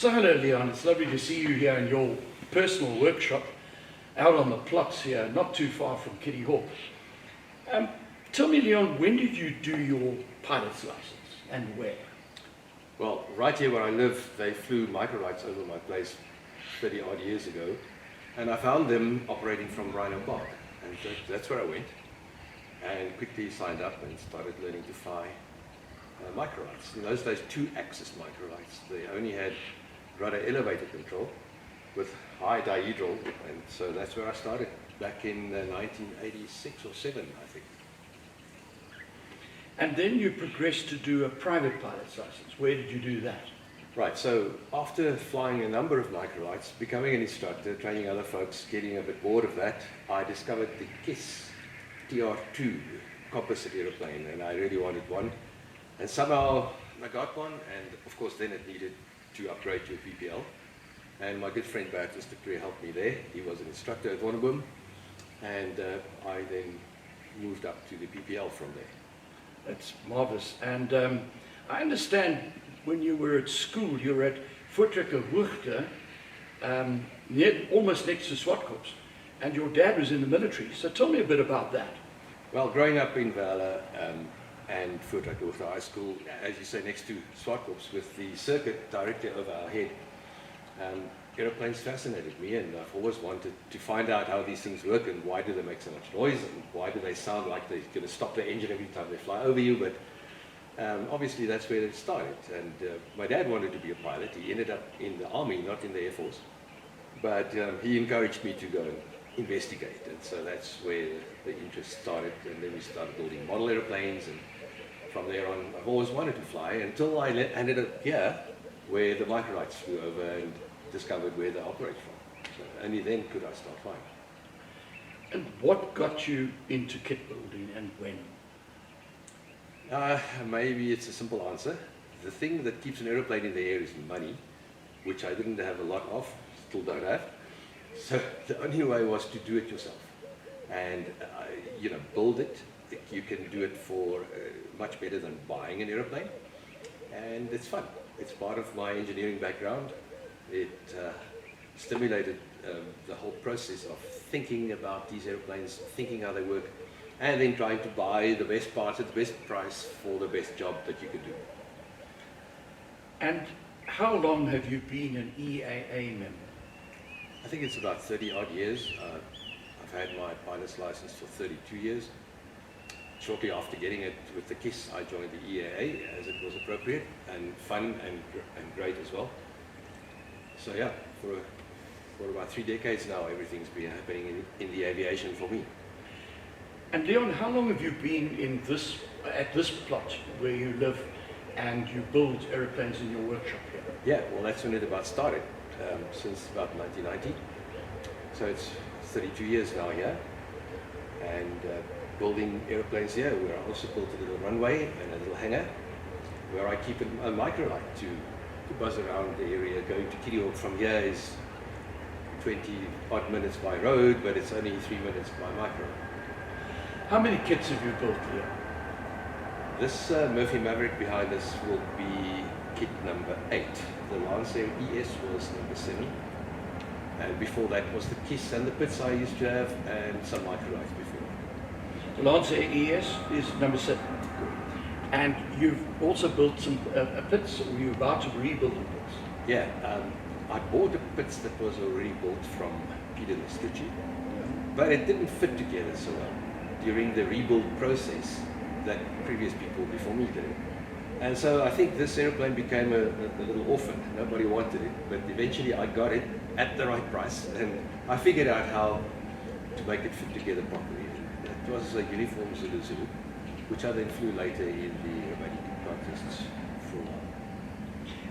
So hello Leon, it's lovely to see you here in your personal workshop out on the plots here, not too far from Kitty Hawk. Tell me Leon, when did you do your pilot's license and where? Well, right here where I live, they flew microlights over my place 30 odd years ago, and I found them operating from Rhino Park, and that's where I went and quickly signed up and started learning to fly microlights. In those days, 2-axis microlights. They only had rudder elevator control with high dihedral, and so that's where I started back in 1986 or 7, I think. And then you progressed to do a private pilot's license. Where did you do that? Right, so after flying a number of microlights, becoming an instructor, training other folks, getting a bit bored of that, I discovered the KISS TR2 composite aeroplane, and I really wanted one. And somehow I got one, and of course then it needed to upgrade to a PPL. And my good friend Bert helped me there. He was an instructor at Wonderboom, and I then moved up to the PPL from there. That's marvelous. And I understand when you were at school, you were at Voortrekker Hoogte, almost next to Swartkops, and your dad was in the military. So tell me a bit about that. Well, growing up in Vella and Voortrekker Hoogte High School, as you say, next to Swartkops, with the circuit directly over our head, aeroplanes fascinated me, and I've always wanted to find out how these things work and why do they make so much noise and why do they sound like they're going to stop the engine every time they fly over you. But obviously that's where it started, and my dad wanted to be a pilot. He ended up in the army, not in the Air Force, but he encouraged me to go and investigate, and so that's where the interest started. And then we started building model aeroplanes, and from there on I've always wanted to fly until I ended up here where the microlights flew over and discovered where they operate from. So only then could I start flying. And what got you into kit building and when? Maybe it's a simple answer. The thing that keeps an aeroplane in the air is money, which I didn't have a lot of, still don't have. So the only way was to do it yourself and build it. You can do it for much better than buying an aeroplane, and it's fun. It's part of my engineering background. It stimulated the whole process of thinking about these airplanes, thinking how they work, and then trying to buy the best parts at the best price for the best job that you could do. And how long have you been an EAA member? I think it's about 30 odd years. I've had my pilot's license for 32 years. Shortly after getting it with the KISS, I joined the EAA as it was appropriate and fun and great as well. So yeah, for about 3 decades now, everything's been happening in the aviation for me. And Leon, how long have you been in at this plot where you live and you build aeroplanes in your workshop here? Yeah, well that's when it about started, since about 1990. So it's 32 years now here, and building airplanes here, where I also built a little runway and a little hangar, where I keep a microlight to buzz around the area. Going to Kitty Hawk from here is 20 odd minutes by road, but it's only 3 minutes by microlight. How many kits have you built here? This Murphy Maverick behind us will be kit number 8. The Lancer ES was number 7. And before that was the KISS and the pits I used to have, and some microlights before. The Lancer ES is number 7. And you've also built some pits, or you're about to rebuild the pits? Yeah, I bought a pits that was already built from Peter Lestucci, but it didn't fit together so well during the rebuild process that previous people before me did. And so I think this airplane became a little orphan. Nobody wanted it, but eventually I got it at the right price, and I figured out how to make it fit together properly. It was a uniform Zulu, which I then flew later in the aerobatic contests for a while.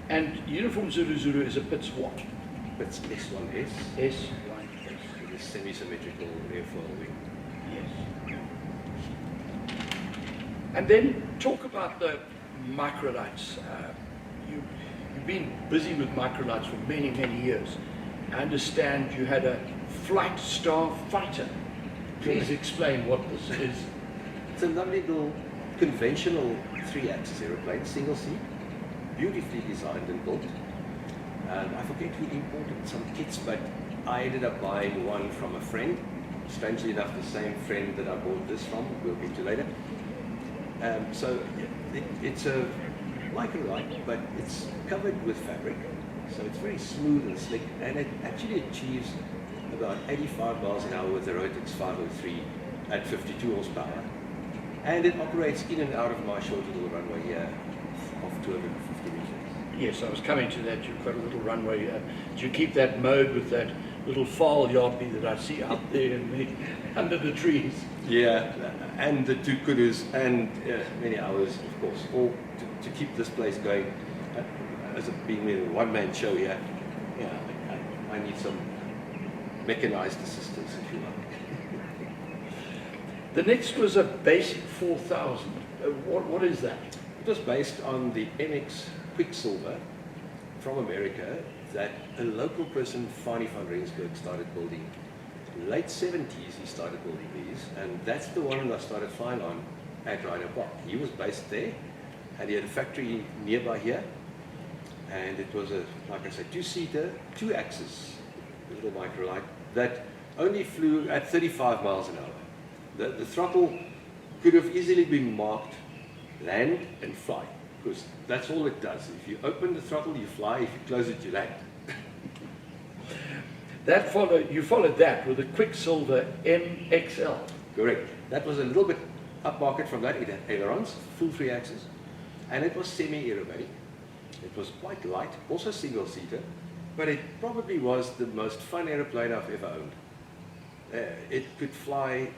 And uniform Zulu is a Pitts what? Pitts S1S. S1S. With a semi-symmetrical airfoil wing. Yes. And then talk about the microlights. You've been busy with microlights for many, many years. I understand you had a Flight Star Fighter. Please explain what this is. It's a lovely little conventional 3-axis aeroplane, single seat, beautifully designed and built. I forget who imported some kits, but I ended up buying one from a friend. Strangely enough, the same friend that I bought this from, we'll get to later. So it's a microlight, but it's covered with fabric, so it's very smooth and slick, and it actually achieves about 85 miles an hour with the Rotex 503 at 52 horsepower. And it operates in and out of my short little runway here of 250 meters. Yes, I was coming to that. You've got a little runway. Do you keep that mode with that little foul yardie that I see out there under the trees? Yeah, and the two kudos and many hours, of course, all to keep this place going. As being a one-man show here, yeah, I need some mechanized assistance, if you like. The next was a basic 4000. What is that? It was based on the MX Quicksilver from America that a local person, Fani van Rensburg, started building. Late 70s he started building these, and that's the one that I started flying on at Rhino Park. He was based there, and he had a factory nearby here, and it was a, like I said, two-seater, two-axis little microlight that only flew at 35 miles an hour. The throttle could have easily been marked land and fly, because that's all it does. If you open the throttle, you fly. If you close it, you land. You followed that with a Quicksilver MXL. Correct. That was a little bit upmarket from that. It had ailerons, full 3-axis, and it was semi-aerobatic. It was quite light, also single-seater, but it probably was the most fun aeroplane I've ever owned. It could fly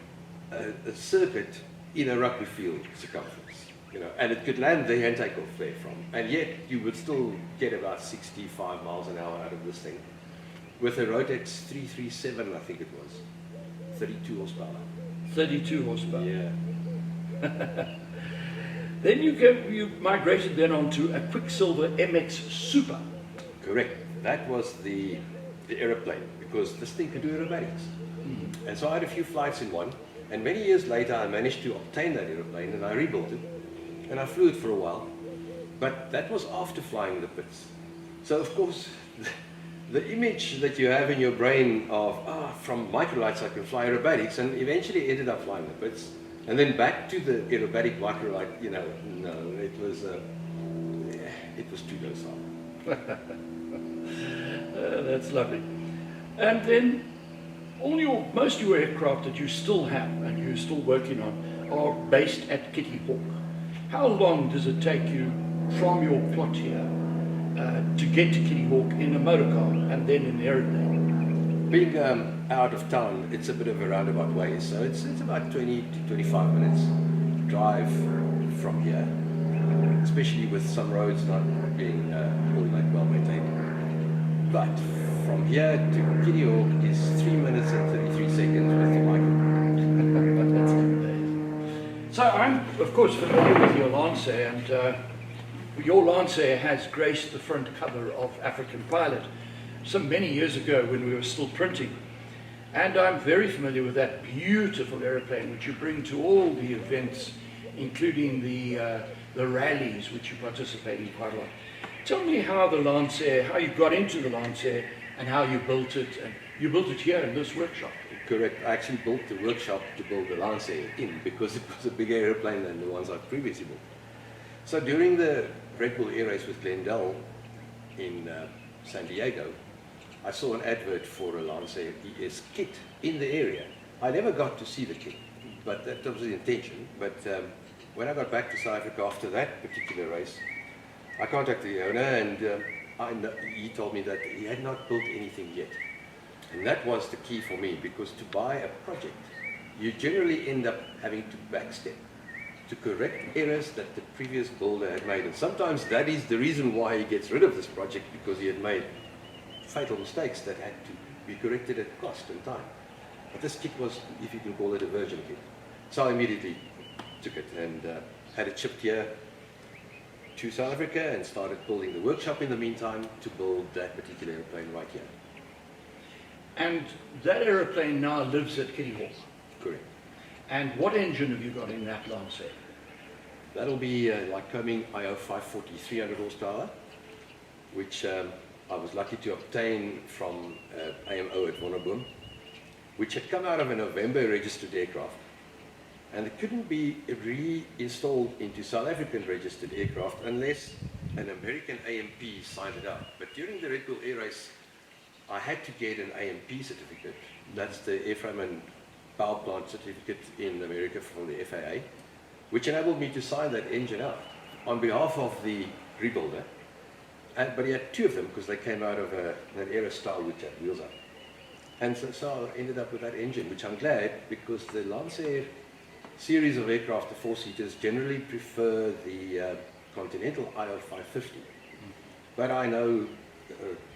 a circuit in a rugby field circumference, you know, and it could land there and take off there from, and yet you would still get about 65 miles an hour out of this thing. With a Rotex 337, I think it was, 32 horsepower. 32 horsepower. Yeah. Then you migrated then onto a Quicksilver MX Super. Correct. That was the aeroplane, because this thing could do aerobatics. And so I had a few flights in one, and many years later I managed to obtain that aeroplane, and I rebuilt it, and I flew it for a while. But that was after flying the pits. So of course, the image that you have in your brain of, from microlights I can fly aerobatics, and eventually ended up flying the pits. And then back to the aerobatic microlight, you know, no, it was too docile. That's lovely. And then most of your aircraft that you still have and you're still working on are based at Kitty Hawk. How long does it take you from your plot here to get to Kitty Hawk in a motor car and then in the aeroplane? Being out of town, it's a bit of a roundabout way, so it's about 20 to 25 minutes drive from here, especially with some roads not being all that well maintained. But from here to Kitty Hawk is 3 minutes and 33 seconds with the micro. That's amazing. So I'm, of course, familiar with your Lancer, and your Lancer has graced the front cover of African Pilot some many years ago when we were still printing. And I'm very familiar with that beautiful aeroplane which you bring to all the events, including the rallies which you participate in quite a lot. Tell me how the Lancer, how you got into the Lancer and how you built it. And you built it here in this workshop. Correct. I actually built the workshop to build the Lancer in, because it was a bigger airplane than the ones I previously built. So during the Red Bull Air Race with Glendale in San Diego, I saw an advert for a Lancer ES kit in the area. I never got to see the kit, but that was the intention. But when I got back to South Africa after that particular race, I contacted the owner, and he told me that he had not built anything yet. And that was the key for me, because to buy a project, you generally end up having to backstep to correct errors that the previous builder had made. And sometimes that is the reason why he gets rid of this project, because he had made fatal mistakes that had to be corrected at cost and time. But this kit was, if you can call it, a virgin kit. So I immediately took it and had it shipped here to South Africa and started building the workshop in the meantime to build that particular airplane right here. And that aeroplane now lives at Kitty Hawk. Correct. And what engine have you got in that Lancer? That'll be Lycoming IO 540 300 horsepower, which I was lucky to obtain from AMO at Wonderboom, which had come out of a November registered aircraft, and it couldn't be reinstalled into South African registered aircraft unless an American AMP signed it up. But during the Red Bull Air Race, I had to get an AMP certificate. That's the Airframe and Power Plant certificate in America from the FAA, which enabled me to sign that engine out on behalf of the rebuilder. But he had two of them because they came out of an Aero style which had wheels up. And so I ended up with that engine, which I'm glad, because the Lancer series of aircraft, the four-seaters, generally prefer the Continental IO550. But I know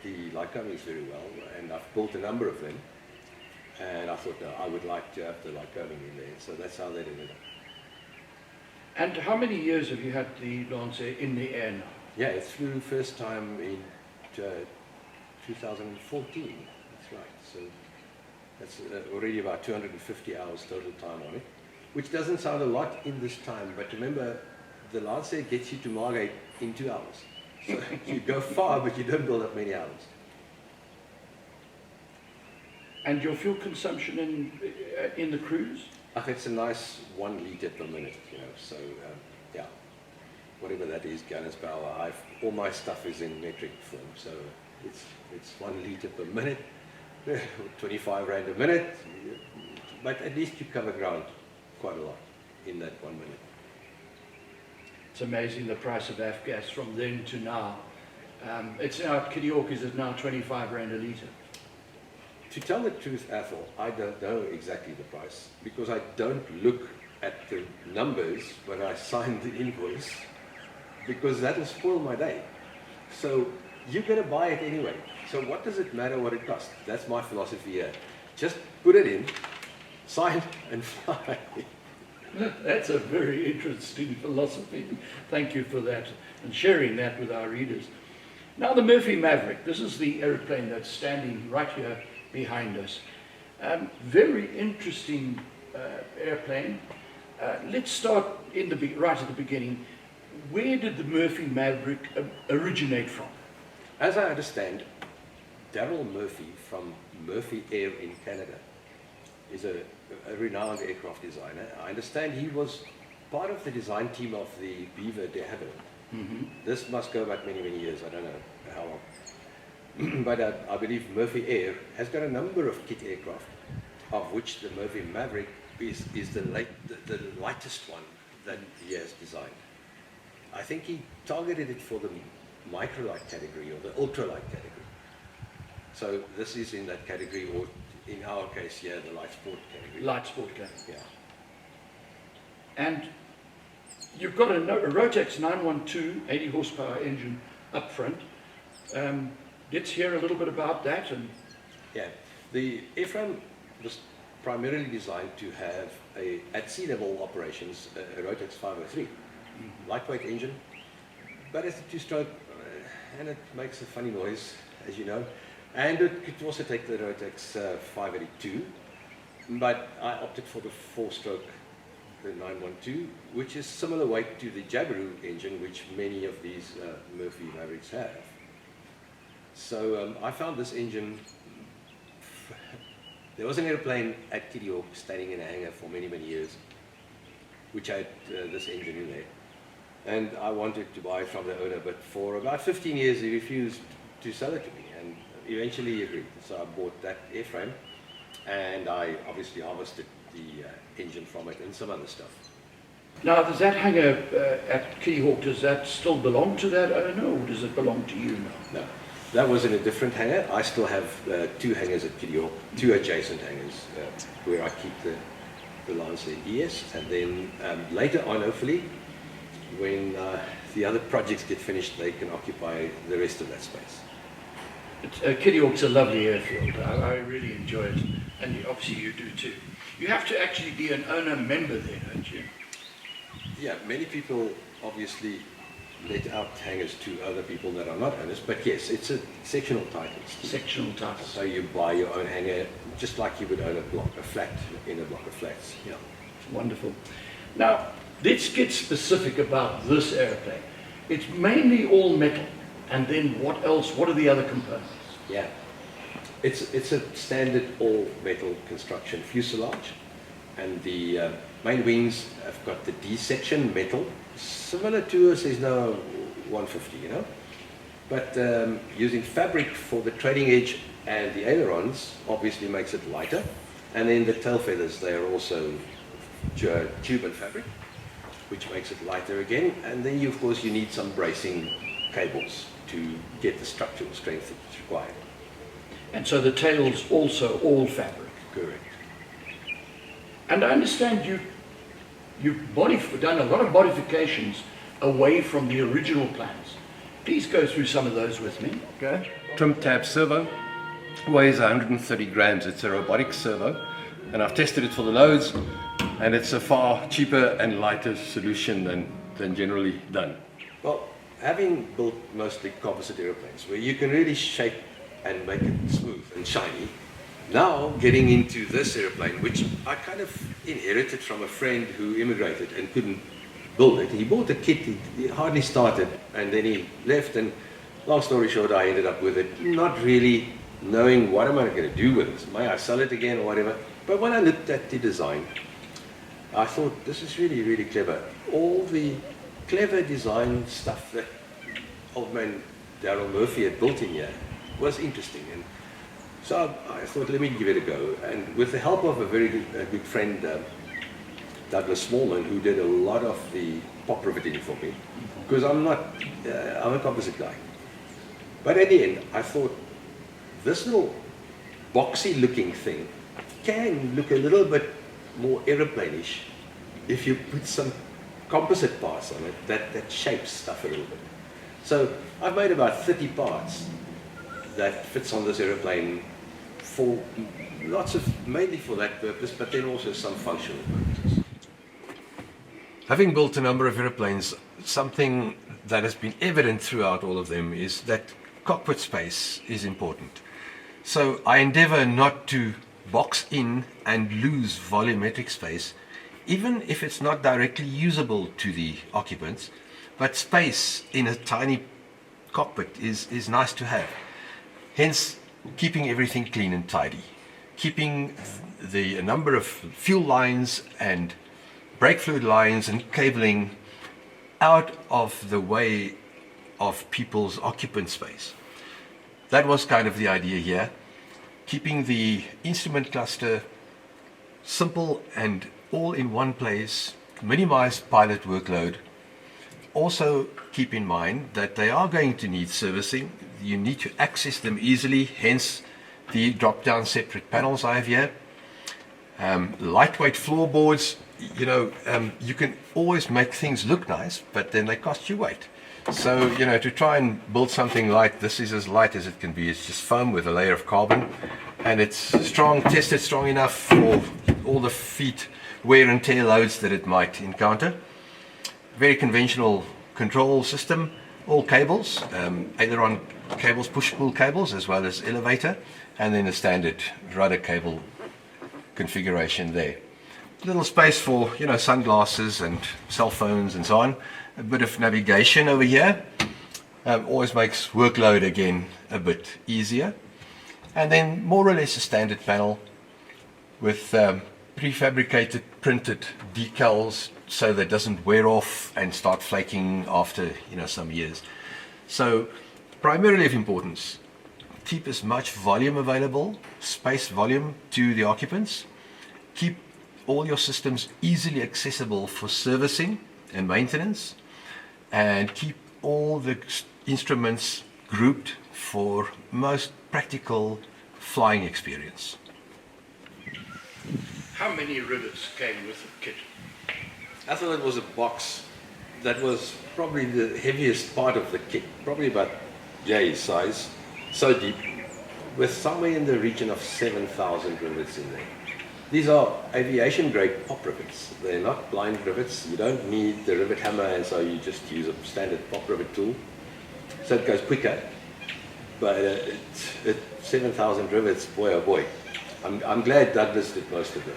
the Lycomings very well, and I've built a number of them. And I thought, no, I would like to have the Lycoming in there. So that's how that ended up. And how many years have you had the Lancer in the air now? Yeah, it flew first time in 2014. That's right. So that's already about 250 hours total time on it, which doesn't sound a lot in this time, but remember, the Lancer gets you to Margate in 2 hours. So you go far, but you don't build up many hours. And your fuel consumption in the cruise? It's a nice 1 liter per minute, you know, so yeah, whatever that is, gallons per hour. All my stuff is in metric form, so it's 1 liter per minute, 25 rand a minute, but at least you cover ground quite a lot in that 1 minute. It's amazing the price of Afgas from then to now. It's now at Kitty Hawk, is it now 25 rand a litre? To tell the truth, Athol, I don't know exactly the price because I don't look at the numbers when I sign the invoice, because that'll spoil my day. So you're going to buy it anyway. So what does it matter what it costs? That's my philosophy here. Just put it in, sign and fly. That's a very interesting philosophy. Thank you for that and sharing that with our readers. Now the Murphy Maverick, this is the aeroplane that's standing right here behind us. Very interesting airplane. Let's start right at the beginning. Where did the Murphy Maverick originate from? As I understand, Darryl Murphy from Murphy Air in Canada is a renowned aircraft designer. I understand he was part of the design team of the Beaver de Havilland. Mm-hmm. This must go back many, many years. I don't know how long. But I believe Murphy Air has got a number of kit aircraft, of which the Murphy Maverick is the lightest one that he has designed. I think he targeted it for the microlight category or the ultralight category. So this is in that category, or in our case here, the light sport category. Light sport category. Yeah. And you've got a Rotax 912 80 horsepower engine up front. Let's hear a little bit about that. And yeah, the airframe was primarily designed to have at sea level operations a Rotax 503, lightweight engine, but it's a two-stroke, and it makes a funny noise, as you know. And it could also take the Rotax 582, but I opted for the four-stroke, the 912, which is similar weight to the Joubert engine, which many of these Murphy Mavericks have. So I found this engine. There was an airplane at Kitty Hawk standing in a hangar for many, many years, which had this engine in there. And I wanted to buy it from the owner, but for about 15 years he refused to sell it to me, and eventually he agreed. So I bought that airframe, and I obviously harvested the engine from it and some other stuff. now, does that hangar at Kitty Hawk, does that still belong to that owner, or does it belong to you now? No, that was in a different hangar. I still have two hangars at Kitty Hawk, two adjacent hangars where I keep the Lancer ES, and then later on, hopefully, when the other projects get finished, they can occupy the rest of that space. Kitty Hawk's a lovely airfield. I really enjoy it, and obviously you do too. You have to actually be an owner member there, don't you? Yeah, many people obviously let out hangars to other people that are not owners, but yes, it's a sectional title. Sectional title. So you buy your own hangar, just like you would own a flat in a block of flats. Yeah. Wonderful. Now, let's get specific about this airplane. It's mainly all metal. And then what else? What are the other components? Yeah. It's a standard all-metal construction fuselage, and the main wings have got the D-section metal, similar to a Cessna 150, you know, but using fabric for the trailing edge and the ailerons obviously makes it lighter, and then the tail feathers, they are also tube and fabric, which makes it lighter again, and then of course you need some bracing cables to get the structural strength that's required. And so the tail's also all fabric. Correct. And I understand you've done a lot of modifications away from the original plans. Please go through some of those with me. Okay. Trim tab servo weighs 130 grams. It's a robotic servo, and I've tested it for the loads, and it's a far cheaper and lighter solution than generally done. Well, having built mostly composite airplanes where you can really shape and make it smooth and shiny, now getting into this airplane, which I kind of inherited from a friend who immigrated and couldn't build it. He bought a kit, he hardly started, and then he left, and long story short, I ended up with it, not really knowing what am I going to do with it. May I sell it again or whatever? But when I looked at the design, I thought, this is really, really clever. All the clever design stuff that old man Darryl Murphy had built in here was interesting, and so I thought, let me give it a go. And with the help of a very good friend, Douglas Smallman, who did a lot of the pop riveting for me, because I'm a composite guy. But at the end, I thought, this little boxy looking thing can look a little bit more aeroplane-ish if you put some composite parts on it that shapes stuff a little bit. So I've made about 30 parts that fits on this aeroplane for mainly for that purpose, but then also some functional purposes. Having built a number of aeroplanes, something that has been evident throughout all of them is that cockpit space is important. So I endeavor not to box in and lose volumetric space, even if it's not directly usable to the occupants, but space in a tiny cockpit is nice to have. Hence, keeping everything clean and tidy, keeping the number of fuel lines and brake fluid lines and cabling out of the way of people's occupant space. That was kind of the idea here, keeping the instrument cluster simple and all in one place, minimize pilot workload. Also keep in mind that they are going to need servicing. You need to access them easily, hence the drop-down separate panels I have here. Lightweight floorboards, you know, you can always make things look nice, but then they cost you weight. So, you know, to try and build something light, this is as light as it can be. It's just foam with a layer of carbon, and it's strong, tested strong enough for all the feet wear and tear loads that it might encounter. Very conventional control system, all cables, aileron cables, push-pull cables, as well as elevator, and then a standard rudder cable configuration there. Little space for, you know, sunglasses and cell phones and so on. A bit of navigation over here, always makes workload again a bit easier. And then more or less a standard panel with prefabricated printed decals so that it doesn't wear off and start flaking after, you know, some years. So primarily of importance, keep as much volume available, space volume to the occupants, keep all your systems easily accessible for servicing and maintenance, and keep all the instruments grouped for most practical flying experience. How many rivets came with the kit? I thought it was a box that was probably the heaviest part of the kit, probably about J's size, so deep, with somewhere in the region of 7,000 rivets in there. These are aviation grade pop rivets. They're not blind rivets. You don't need the rivet hammer, and so you just use a standard pop rivet tool. So it goes quicker, but 7,000 rivets, boy oh boy. I'm glad Douglas did most of it.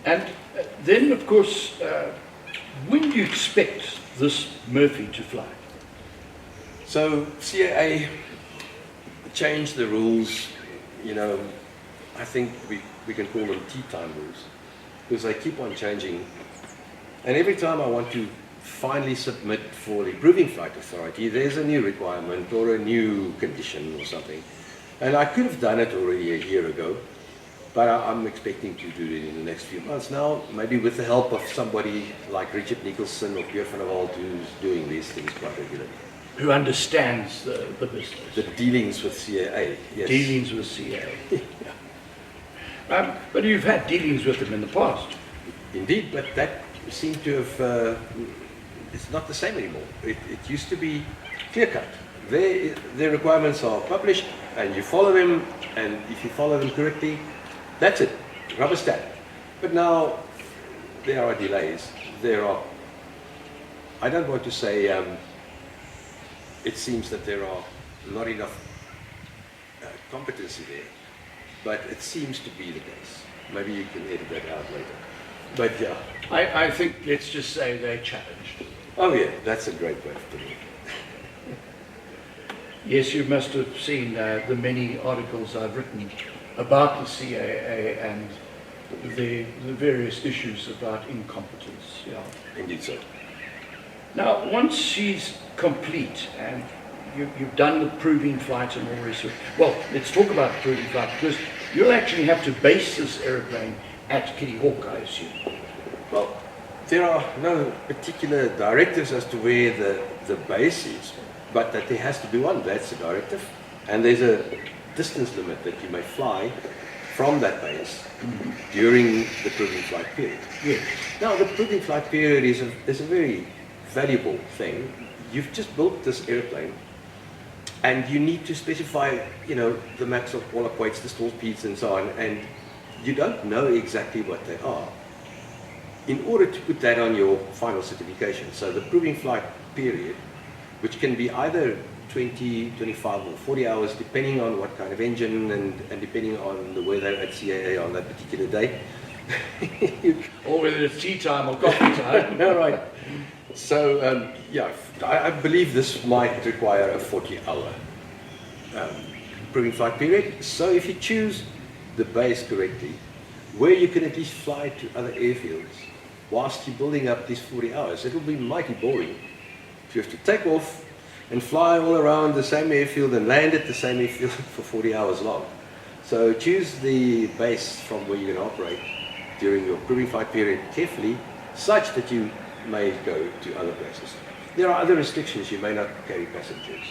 And then, of course, when do you expect this Murphy to fly? So CAA changed the rules, you know, I think we can call them tea time rules, because they keep on changing. And every time I want to finally submit for the Approving Flight Authority, there's a new requirement or a new condition or something. And I could have done it already a year ago, but I'm expecting to do it in the next few months now, maybe with the help of somebody like Richard Nicholson or Pierre van der Walt, who's doing these things quite regularly. Who understands the business. The dealings with CAA, yes. Dealings with CAA. But you've had dealings with them in the past. Indeed, but that seemed to have, it's not the same anymore. It used to be clear-cut. Their requirements are published, and you follow them, and if you follow them correctly, that's it, rubber stamp. But now, there are delays. There are, I don't want to say, it seems that there are not enough competency there, but it seems to be the case. Maybe you can edit that out later. But yeah. I think, let's just say they're challenged. Oh yeah, that's a great way of putting it. Yes, you must have seen the many articles I've written about the CAA and the various issues about incompetence. Yeah. Indeed so. Now, once she's complete and you've done the proving flight and all the rest of it, well, let's talk about the proving flight, because you'll actually have to base this aeroplane at Kitty Hawk, I assume. Well, there are no particular directives as to where the base is, but that there has to be one, that's the directive. And there's a distance limit that you may fly from that base during the proving flight period. Yes. Now, the proving flight period is a very valuable thing. You've just built this airplane, and you need to specify, you know, the max of all up weights, the stall speeds, and so on, and you don't know exactly what they are in order to put that on your final certification. So the proving flight period, which can be either 20, 25 or 40 hours, depending on what kind of engine and depending on the weather at CAA on that particular day. Or whether it's tea time or coffee time. No, right. So, yeah, I believe this might require a 40-hour proving flight period. So if you choose the base correctly, where you can at least fly to other airfields whilst you're building up these 40 hours, it'll be mighty boring. If you have to take off and fly all around the same airfield and land at the same airfield for 40 hours long. So choose the base from where you're going to operate during your proving flight period carefully, such that you may go to other places. There are other restrictions. You may not carry passengers,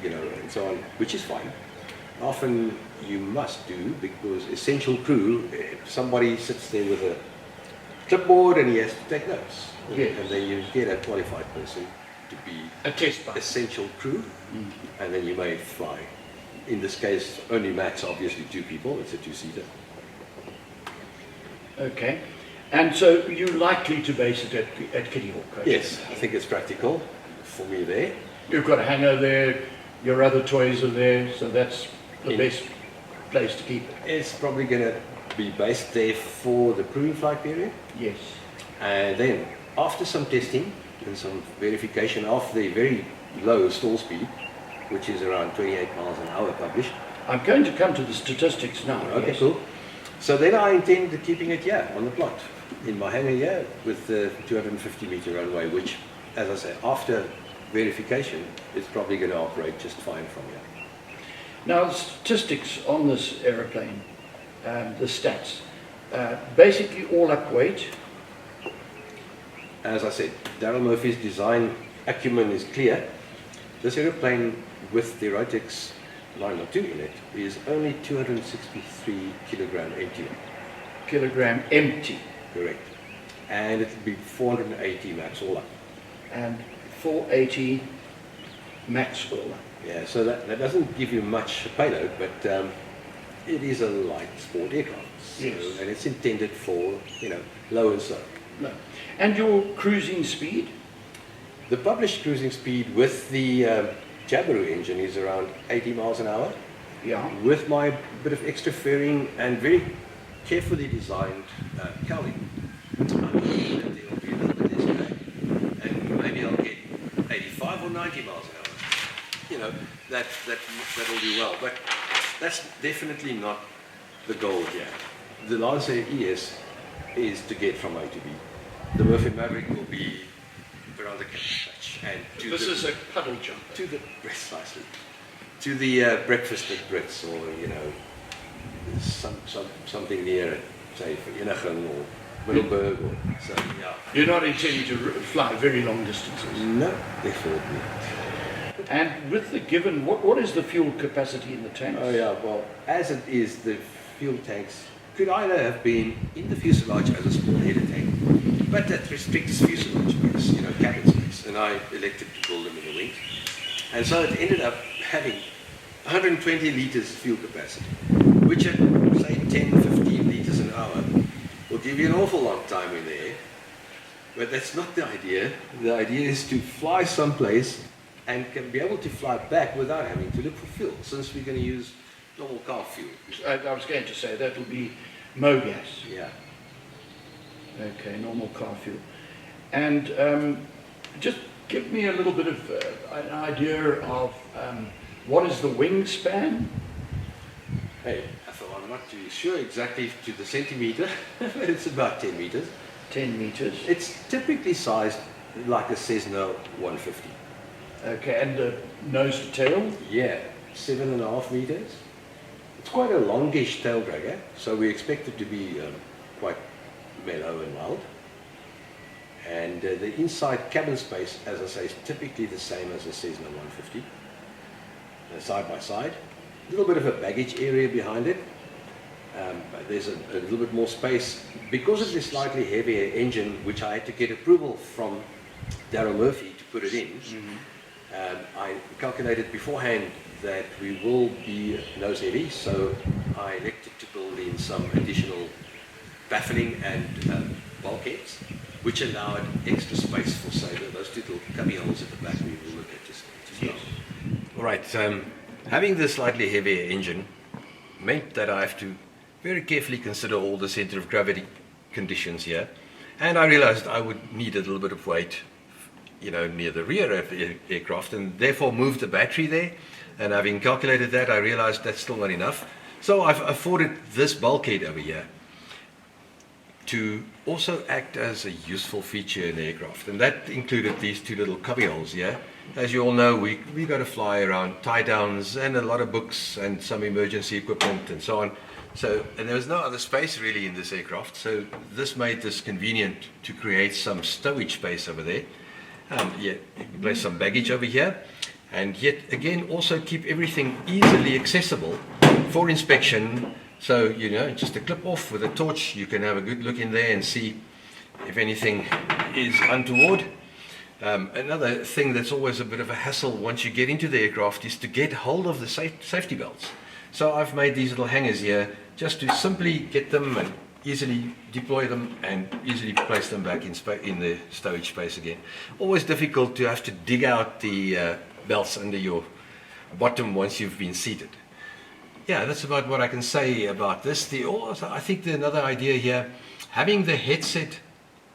you know, and so on, which is fine. Often you must do, because essential crew, if somebody sits there with a clipboard and he has to take notes, Yes. and then you get a qualified person to be A test pilot. essential crew, and then you may fly. In this case, only max, obviously 2 people. It's a 2-seater. Okay. And so you're likely to base it at Kitty Hawk? Yes, I think it's practical for me there. You've got a hangar there, your other toys are there, so that's the best place to keep it. It's probably going to be based there for the proving flight period. Yes. And then, after some testing and some verification of the very low stall speed, which is around 28 miles an hour published. I'm going to come to the statistics now. Okay, yes. cool. So then I intend to keeping it here on the plot, in my hangar here, with the 250-meter runway, which, as I say, after verification, it's probably going to operate just fine from here. Now, the statistics on this aeroplane, the stats, basically all up weight. As I said, Darryl Murphy's design acumen is clear. This aeroplane with the Rotex 902 in it is only 263 kilogram empty. Kilogram empty. Correct. And it will be 480 max all up. And 480 max all up. Yeah, so that doesn't give you much payload, but it is a light sport aircraft. So, Yes. and it's intended for, you know, low and slow. No. And your cruising speed? The published cruising speed with the Joubert engine is around 80 miles an hour. Yeah. With my bit of extra fairing and very carefully designed cowling. I'm hoping that there will be a little bit less drag, and maybe I'll get 85 or 90 miles an hour. you know, that'll do well. But that's definitely not the goal here. The Lancer ES is to get from A to B. The Maverick will be around the catch and to This is a puddle jump. to the precisely to the breakfast at Brits, or you know, something near it, say for Innigen or Middelburg, or so. Yeah. You're not intending to fly very long distances. No, definitely not. And with the given, what is the fuel capacity in the tanks? Oh yeah, well, as it is, the fuel tanks could either have been in the fuselage as a small header tank, but that restricts fuselage space, you know, cabin space, and I elected to build them in the wings. And so it ended up having 120 liters fuel capacity, which at say 10, 15 liters an hour will give you an awful long time in the air. But that's not the idea. The idea is to fly someplace and can be able to fly back without having to look for fuel, since we're going to use normal car fuel. I was going to say that will be MoGas. Yeah. Okay, normal car fuel. And just give me a little bit of an idea of what is the wingspan? Hey, I'm not too sure exactly to the centimeter, but it's about 10 meters. 10 meters. It's typically sized like a Cessna 150. Okay, and the nose to tail? Yeah, 7.5 meters. It's quite a longish tail dragger, so we expect it to be quite mellow and mild. And the inside cabin space, as I say, is typically the same as a Cessna 150, side by side. A little bit of a baggage area behind it. But there's a little bit more space. Because of the slightly heavier engine, which I had to get approval from Darryl Murphy to put it in, I calculated beforehand that we will be nose heavy, so I elected to build in some additional baffling and bulkheads, which allowed extra space for, say, those two little cubby holes at the back we will look at just now. Yes. All right, having the slightly heavier engine meant that I have to very carefully consider all the center of gravity conditions here, and I realized I would need a little bit of weight, you know, near the rear of the aircraft, and therefore moved the battery there. And having calculated that, I realized that's still not enough. So I've afforded this bulkhead over here to also act as a useful feature in the aircraft. And that included these two little cubbyholes here. As you all know, we got to fly around tie downs and a lot of books and some emergency equipment and so on. So, and there was no other space really in this aircraft. So this made this convenient to create some stowage space over there. Yeah, place some baggage over here. And yet again also keep everything easily accessible for inspection. So, you know, just a clip off with a torch, you can have a good look in there and see if anything is untoward. Another thing that's always a bit of a hassle once you get into the aircraft is to get hold of the safety belts. So I've made these little hangers here just to simply get them and easily deploy them and easily place them back in the stowage space again. Always difficult to have to dig out the belts under your bottom once you've been seated. Yeah, that's about what I can say about this. I think another idea here, having the headset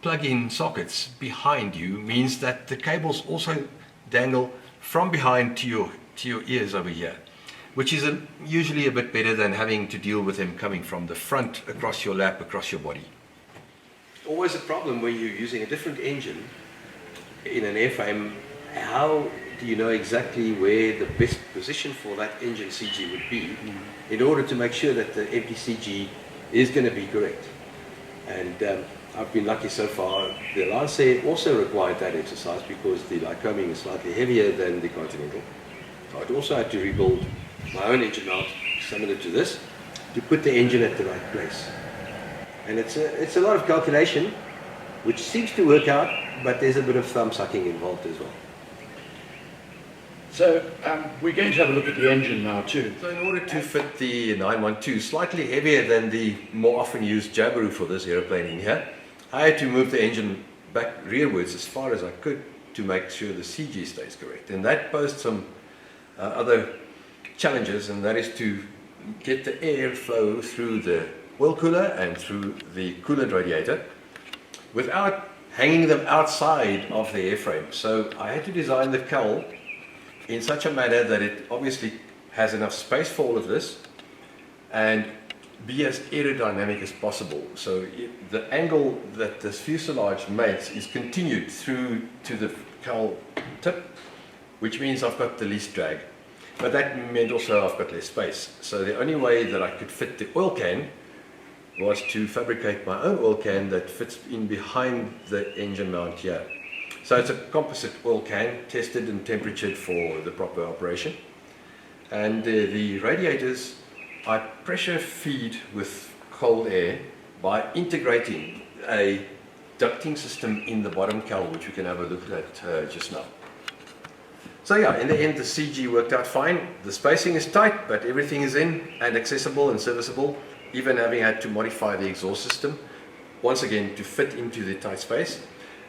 plug-in sockets behind you means that the cables also dangle from behind to your ears over here, which is usually a bit better than having to deal with them coming from the front across your lap, across your body. Always a problem when you're using a different engine in an airframe. How do you know exactly where the best position for that engine CG would be in order to make sure that the empty CG is going to be correct? And I've been lucky so far. The Lancer also required that exercise because the Lycoming is slightly heavier than the Continental. So I'd also had to rebuild my own engine mount similar to this to put the engine at the right place. And it's a lot of calculation, which seems to work out, but there's a bit of thumb sucking involved as well. So we're going to have a look at the engine now too. So in order to fit the 912, slightly heavier than the more often used Joubert for this aeroplane in here, I had to move the engine back rearwards as far as I could to make sure the CG stays correct. And that posed some other challenges, and that is to get the airflow through the oil cooler and through the coolant radiator without hanging them outside of the airframe. So I had to design the cowl in such a manner that it obviously has enough space for all of this and be as aerodynamic as possible. So the angle that this fuselage makes is continued through to the cowl tip, which means I've got the least drag. But that meant also I've got less space. So the only way that I could fit the oil can was to fabricate my own oil can that fits in behind the engine mount here. So it's a composite oil can, tested and temperatured for the proper operation. And the radiators I pressure feed with cold air by integrating a ducting system in the bottom cowl, which we can have a look at just now. So yeah, in the end the CG worked out fine. The spacing is tight, but everything is in and accessible and serviceable, even having had to modify the exhaust system, once again to fit into the tight space,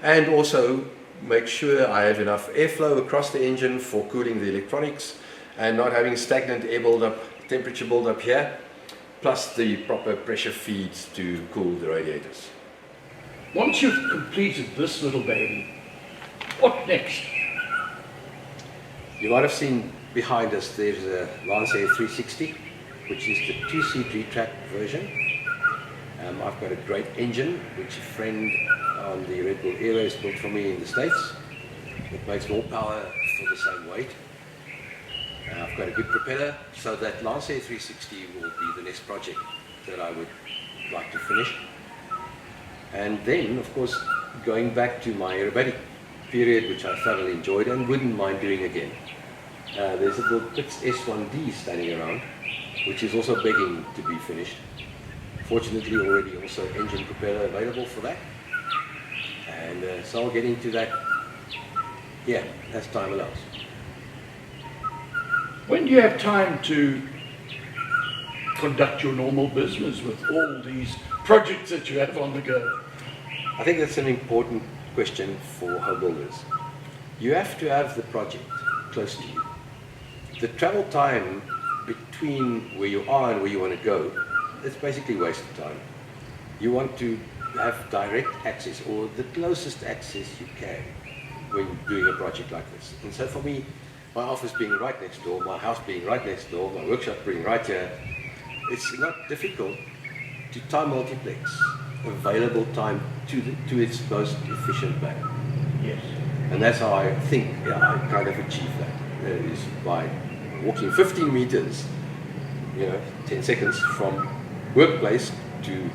and also make sure I have enough airflow across the engine for cooling the electronics and not having stagnant air buildup, temperature buildup here, plus the proper pressure feeds to cool the radiators. Once you've completed this little baby, what next? You might have seen behind us there's a Lancer 360, which is the 2-seat retract version. I've got a great engine, which a friend on the Red Bull Airways built for me in the States. It makes more power for the same weight. I've got a good propeller, so that Lancer 360 will be the next project that I would like to finish. And then, of course, going back to my aerobatic period, which I thoroughly enjoyed and wouldn't mind doing again. There's a little Pitts S1D standing around, which is also begging to be finished. Fortunately, already also engine propeller available for that. And so I'll get into that, yeah, as time allows. When do you have time to conduct your normal business with all these projects that you have on the go? I think that's an important question for home builders. You have to have the project close to you. The travel time between where you are and where you want to go, it's basically wasted time. You want to have direct access, or the closest access you can, when doing a project like this. And so for me, my office being right next door, my house being right next door, my workshop being right here, it's not difficult to time multiplex available time to its most efficient manner. Yes. And that's how I think I kind of achieve that, is by walking 15 meters, 10 seconds from workplace to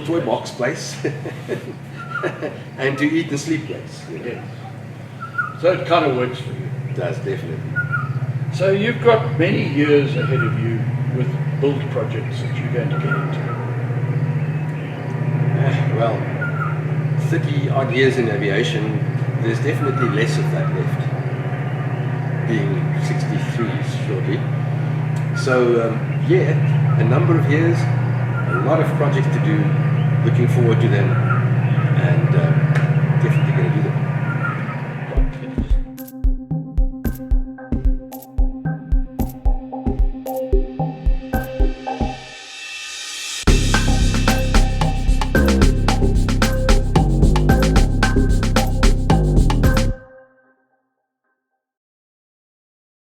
toy box place and to eat and sleep place. Yes. So it kind of works for you. It does, definitely. So you've got many years ahead of you with build projects that you're going to get into. Well, 30 odd years in aviation, there's definitely less of that left, being 63 shortly. So yeah, a number of years, a lot of projects to do, looking forward to them, and definitely going to do them.